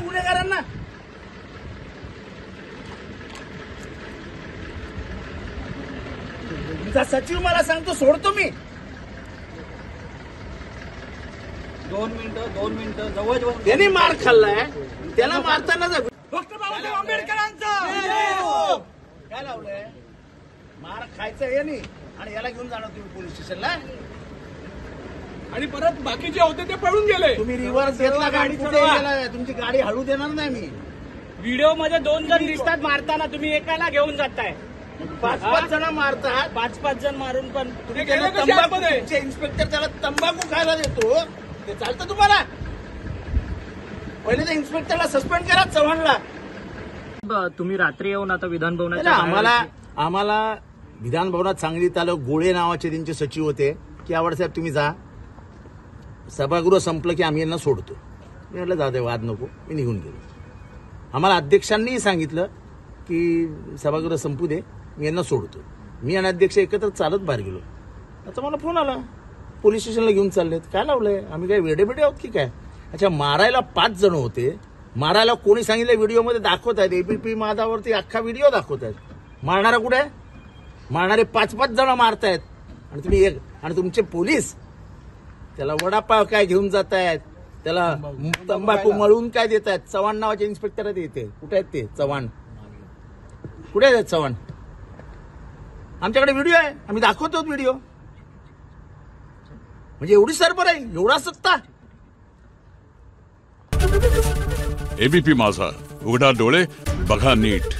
गुन्हेगारांना. तुमचा सचिव मला सांगतो सोडतो मी. 2 मिनिटं जवळ त्यांनी मार खाल्लाय, त्याला मारताना डॉक्टर बाबासाहेब आंबेडकरांचा काय लावलंय? मार खायचं हे नाही आणि याला घेऊन जाणार तुम्ही पोलीस स्टेशनला. आणि परत बाकीचे होते ते पळून गेले. तुम्ही रिव्हर्स घेतला, गाडी कुठे गेला? तुमची गाडी हळू देणार नाही मी. व्हिडिओ मध्ये 2 जण दिसतात मारताना, तुम्ही एकाला घेऊन जाताय. 5-5 जण मारतात. 5-5 जण मारून पण तुम्ही तुमचे इन्स्पेक्टर त्याला तंबाखू खायला देतो, ते चालतं तुम्हाला? पहिले त्या इन्स्पेक्टरला सस्पेंड करा, चव्हाणला. तुम्ही रात्री येऊन आता विधान भवनात आम्हाला विधान भवनात सांगलीत आलं. गोळे नावाचे त्यांचे सचिव होते की आवड साहेब तुम्ही जा, सभागृह संपलं की आम्ही यांना सोडतो. मी म्हटलं जाऊ दे, वाद नको. मी निघून गेलो. आम्हाला अध्यक्षांनीही सांगितलं की सभागृह संपू दे, मी यांना सोडतो. मी आणि अध्यक्ष एकत्र चालत बाहेर गेलो. आता मला फोन आला, पोलीस स्टेशनला घेऊन चाललेत. काय लावलंय? आम्ही काय वेडेबेडे आहोत की काय? अच्छा, मारायला 5 जण होते. मारायला कोणी सांगितलं? व्हिडिओमध्ये दाखवत आहेत, एबीपी माझावरती अख्खा व्हिडिओ दाखवत आहेत. मारणारा कुठे आहे? मारणारे 5-5 जण मारतायत आणि तुम्ही एक, आणि तुमचे पोलीस त्याला वडापाव काय घेऊन जात आहेत, त्याला तंबाखू मळून काय देत आहेत. चव्हाण नावाचे इन्स्पेक्टर आहेत इथे. कुठे आहेत ते चव्हाण? कुठे आहेत चव्हाण? आमच्याकडे व्हिडिओ आहे, आम्ही दाखवतो व्हिडिओ. म्हणजे एवढी सरबर आहे, एवढा सत्ता. एबीपी माझा, उघडा डोळे बघा नीट.